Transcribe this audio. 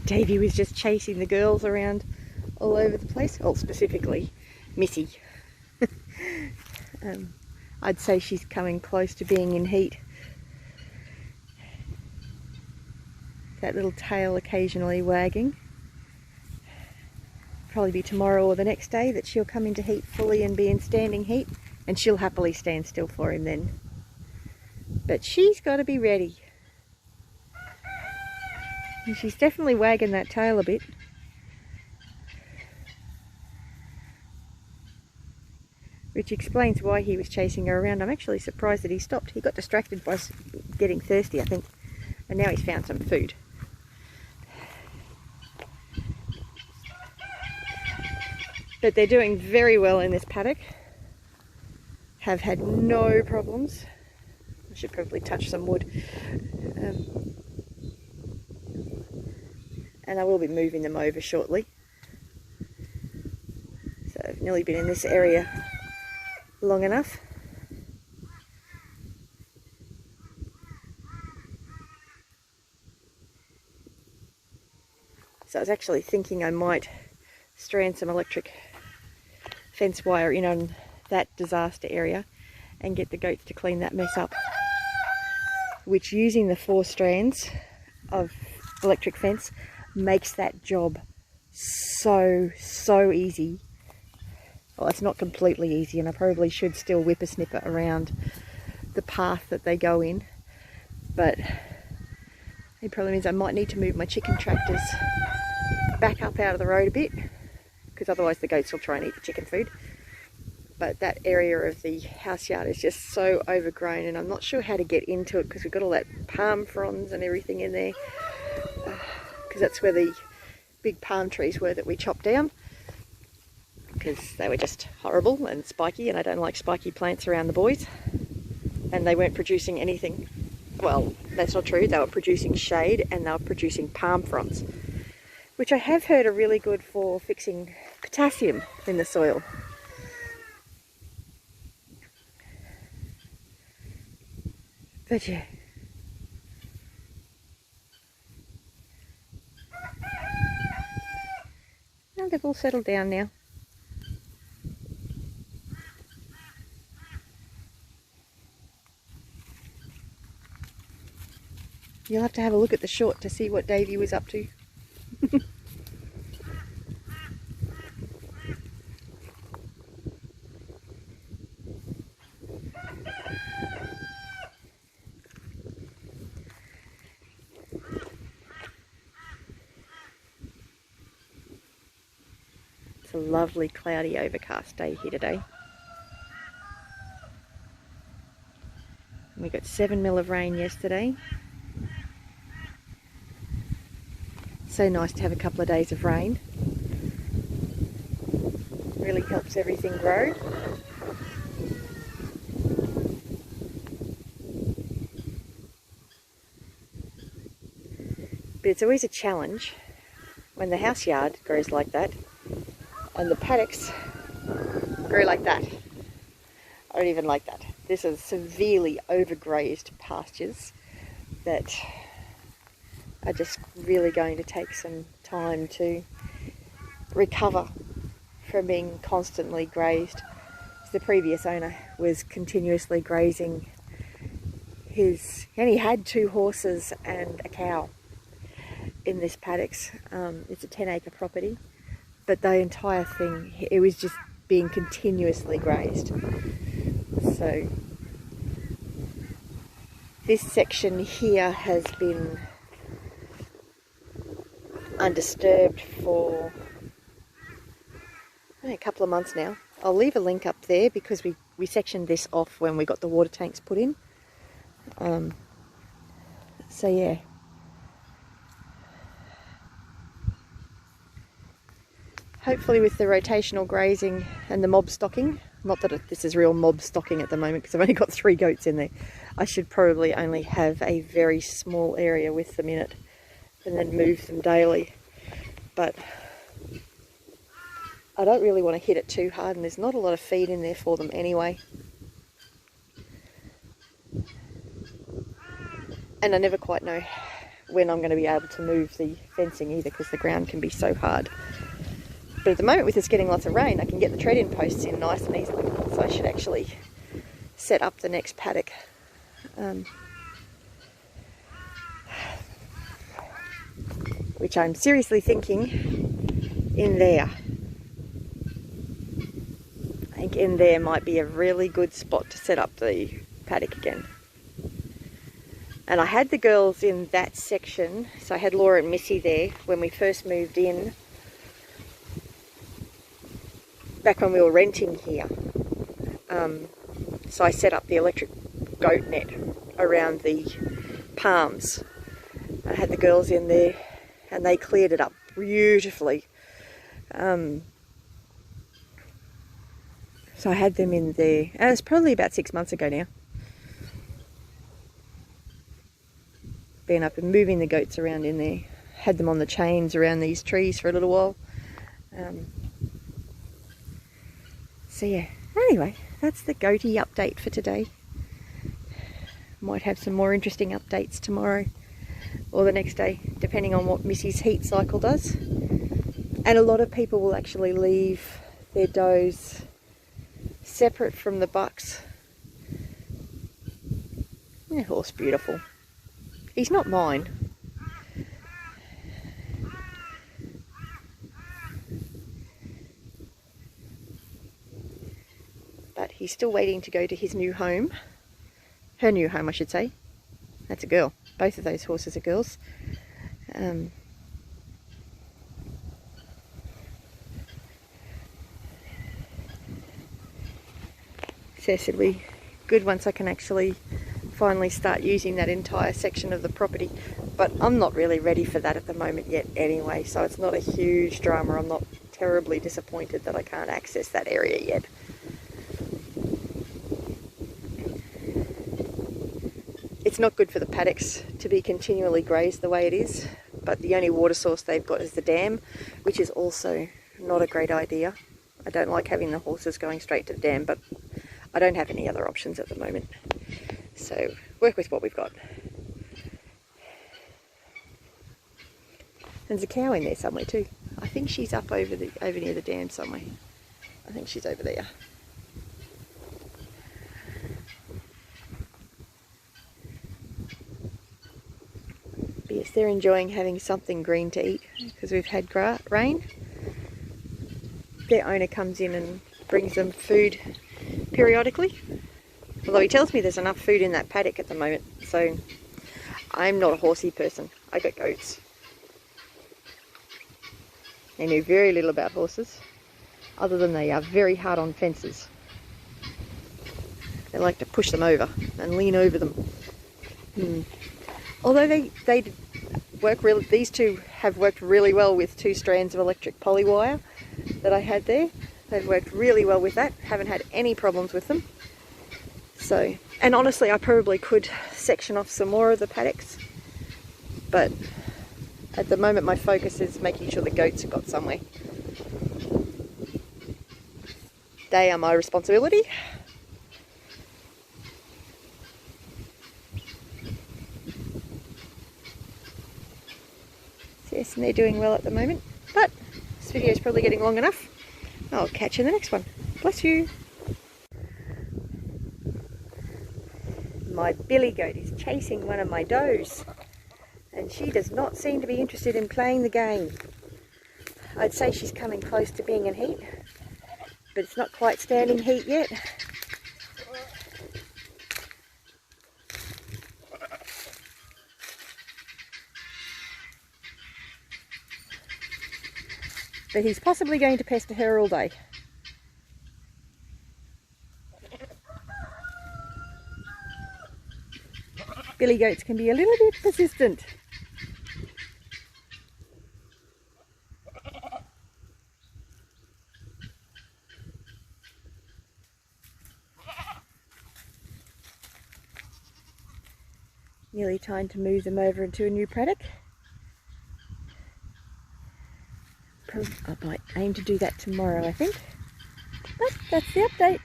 Davey was just chasing the girls around all over the place. Well, specifically Missy. I'd say she's coming close to being in heat. That little tail occasionally wagging. Probably be tomorrow or the next day that she'll come into heat fully and be in standing heat, and she'll happily stand still for him then. But she's got to be ready. And she's definitely wagging that tail a bit. Which explains why he was chasing her around. I'm actually surprised that he stopped. He got distracted by getting thirsty, I think. And now he's found some food. But they're doing very well in this paddock. Have had no problems. I should probably touch some wood. And I will be moving them over shortly. So I've nearly been in this area long enough. So I was actually thinking I might strand some electric fence wire in on that disaster area and get the goats to clean that mess up. Which, using the 4 strands of electric fence, makes that job so easy. Well, it's not completely easy, and I probably should still whippersnipper around the path that they go in, but it probably means I might need to move my chicken tractors back up out of the road a bit, because otherwise the goats will try and eat the chicken food. But that area of the house yard is just so overgrown, and I'm not sure how to get into it because we've got all that palm fronds and everything in there, because that's where the big palm trees were that we chopped down, because they were just horrible and spiky, and I don't like spiky plants around the boys. And they weren't producing anything. Well, that's not true. They were producing shade, and they were producing palm fronds, which I have heard are really good for fixing potassium in the soil. But yeah. Well, they've all settled down now. You'll have to have a look at the short to see what Davey was up to. It's a lovely cloudy overcast day here today. We got 7 mil of rain yesterday. So nice to have a couple of days of rain. Really helps everything grow. But it's always a challenge when the house yard grows like that and the paddocks grow like that. I don't even like that. This is severely overgrazed pastures that are just really going to take some time to recover from being constantly grazed. The previous owner was continuously grazing he only had 2 horses and a cow in this paddocks. It's a 10-acre property, but the entire thing, it was just being continuously grazed. So this section here has been undisturbed for a couple of months now. I'll leave a link up there because we sectioned this off when we got the water tanks put in. So yeah. Hopefully with the rotational grazing and the mob stocking, not that this is real mob stocking at the moment because I've only got 3 goats in there. I should probably only have a very small area with them in it and then move them daily. But I don't really want to hit it too hard, and there's not a lot of feed in there for them anyway. And I never quite know when I'm going to be able to move the fencing either, because the ground can be so hard. But at the moment, with this getting lots of rain, I can get the tread-in posts in nice and easily. So I should actually set up the next paddock. Which I'm seriously thinking in there. I think in there might be a really good spot to set up the paddock again. And I had the girls in that section, so I had Laura and Missy there when we first moved in, back when we were renting here. So I set up the electric goat net around the palms. I had the girls in there and they cleared it up beautifully. So I had them in there, and it's probably about 6 months ago now. Been up and moving the goats around in there. Had them on the chains around these trees for a little while. So yeah, anyway, that's the goatee update for today. Might have some more interesting updates tomorrow or the next day, depending on what Missy's heat cycle does. And a lot of people will actually leave their does separate from the bucks. Yeah, horse beautiful. He's not mine. But he's still waiting to go to his new home. Her new home, I should say. That's a girl. Both of those horses are girls. So it'll be good once I can actually finally start using that entire section of the property. But I'm not really ready for that at the moment yet anyway, so it's not a huge drama. I'm not terribly disappointed that I can't access that area yet. It's not good for the paddocks to be continually grazed the way it is, but the only water source they've got is the dam, which is also not a great idea. I don't like having the horses going straight to the dam, but I don't have any other options at the moment. So work with what we've got. There's a cow in there somewhere too. I think she's up over near the dam somewhere. I think she's over there. But yes, they're enjoying having something green to eat because we've had rain. Their owner comes in and brings them food periodically. Although he tells me there's enough food in that paddock at the moment, so I'm not a horsey person. I got goats. They know very little about horses, other than they are very hard on fences. They like to push them over and lean over them. Although they work really, these two have worked really well with 2 strands of electric polywire that I had there. They've worked really well with that. Haven't had any problems with them. So, and honestly, I probably could section off some more of the paddocks, but at the moment my focus is making sure the goats have got somewhere. They are my responsibility. So yes, and they're doing well at the moment, but this video is probably getting long enough. I'll catch you in the next one. Bless you. My billy goat is chasing one of my does, and she does not seem to be interested in playing the game. I'd say she's coming close to being in heat, but it's not quite standing heat yet. But he's possibly going to pester her all day. Billy goats can be a little bit persistent. Nearly time to move them over into a new paddock. I might aim to do that tomorrow, I think. But that's the update.